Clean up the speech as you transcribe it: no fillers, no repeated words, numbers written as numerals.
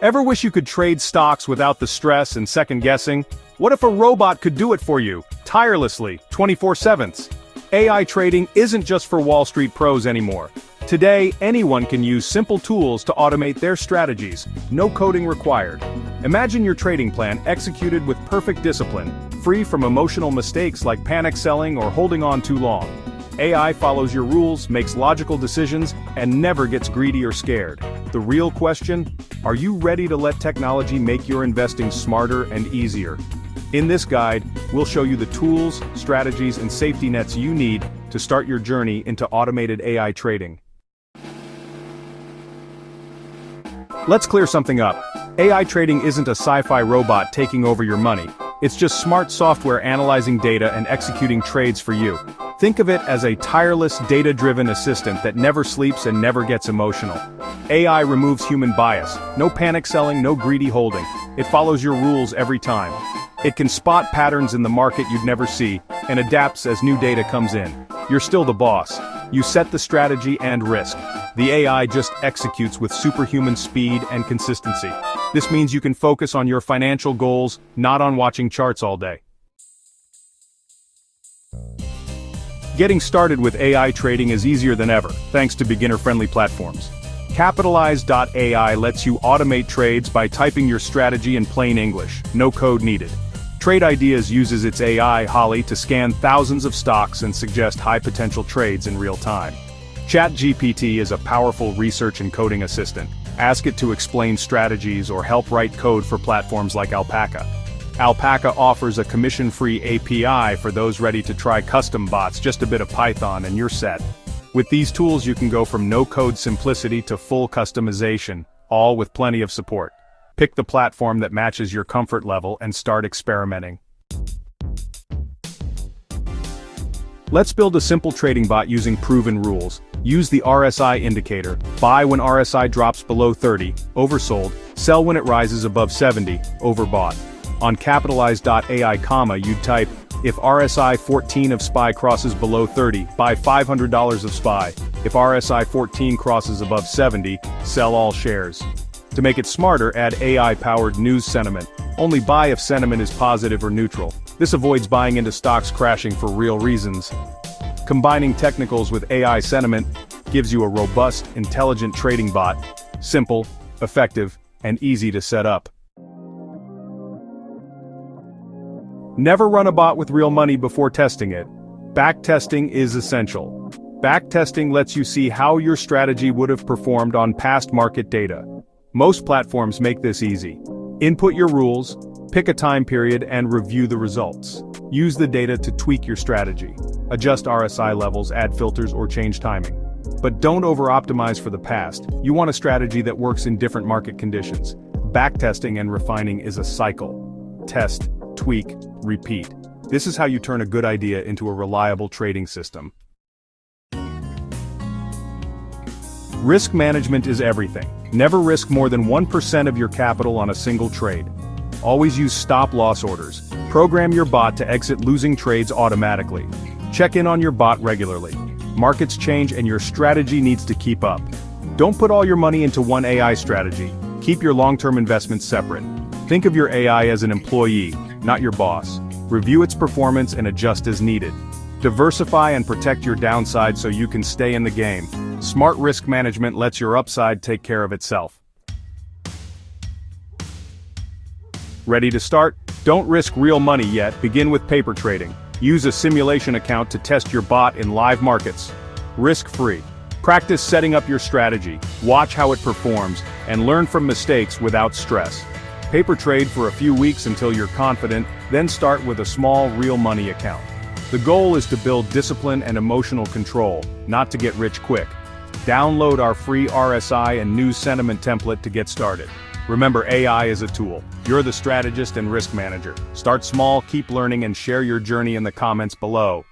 Ever wish you could trade stocks without the stress and second guessing? What if a robot could do it for you, tirelessly, 24/7? AI trading isn't just for Wall Street pros anymore. Today, anyone can use simple tools to automate their strategies, no coding required. Imagine your trading plan executed with perfect discipline, free from emotional mistakes like panic selling or holding on too long. AI follows your rules, makes logical decisions, and never gets greedy or scared. The real question? Are you ready to let technology make your investing smarter and easier? In this guide, we'll show you the tools, strategies, and safety nets you need to start your journey into automated AI trading. Let's clear something up. AI trading isn't a sci-fi robot taking over your money. It's just smart software analyzing data and executing trades for you. Think of it as a tireless, data-driven assistant that never sleeps and never gets emotional. AI removes human bias. No panic selling, no greedy holding. It follows your rules every time. It can spot patterns in the market you'd never see, and adapts as new data comes in. You're still the boss. You set the strategy and risk. The AI just executes with superhuman speed and consistency. This means you can focus on your financial goals, not on watching charts all day. Getting started with AI trading is easier than ever, thanks to beginner-friendly platforms. Capitalize.ai lets you automate trades by typing your strategy in plain English, no code needed. Trade Ideas uses its AI, Holly, to scan thousands of stocks and suggest high-potential trades in real time. ChatGPT is a powerful research and coding assistant. Ask it to explain strategies or help write code for platforms like Alpaca. Alpaca offers a commission-free API for those ready to try custom bots, just a bit of Python and you're set. With these tools you can go from no-code simplicity to full customization, all with plenty of support. Pick the platform that matches your comfort level and start experimenting. Let's build a simple trading bot using proven rules. Use the RSI indicator. Buy when RSI drops below 30, oversold. Sell when it rises above 70, overbought. On Capitalize.ai, you'd type, if RSI 14 of SPY crosses below 30, buy $500 of SPY. If RSI 14 crosses above 70, sell all shares. To make it smarter, add AI-powered news sentiment. Only buy if sentiment is positive or neutral. This avoids buying into stocks crashing for real reasons. Combining technicals with AI sentiment gives you a robust, intelligent trading bot. Simple, effective, and easy to set up. Never run a bot with real money before testing it. Backtesting is essential. Backtesting lets you see how your strategy would have performed on past market data. Most platforms make this easy. Input your rules, pick a time period, and review the results. Use the data to tweak your strategy. Adjust RSI levels, add filters, or change timing. But don't over-optimize for the past. You want a strategy that works in different market conditions. Backtesting and refining is a cycle. Test, tweak, repeat. This is how you turn a good idea into a reliable trading system. Risk management is everything. Never risk more than 1% of your capital on a single trade. Always use stop-loss orders. Program your bot to exit losing trades automatically. Check in on your bot regularly. Markets change and your strategy needs to keep up. Don't put all your money into one AI strategy. Keep your long-term investments separate. Think of your AI as an employee, not your boss. Review its performance and adjust as needed. Diversify and protect your downside so you can stay in the game. Smart risk management lets your upside take care of itself. Ready to start? Don't risk real money yet. Begin with paper trading. Use a simulation account to test your bot in live markets. Risk-free. Practice setting up your strategy, watch how it performs, and learn from mistakes without stress. Paper trade for a few weeks until you're confident, then start with a small real money account. The goal is to build discipline and emotional control, not to get rich quick. Download our free RSI and news sentiment template to get started. Remember, AI is a tool. You're the strategist and risk manager. Start small, keep learning, and share your journey in the comments below.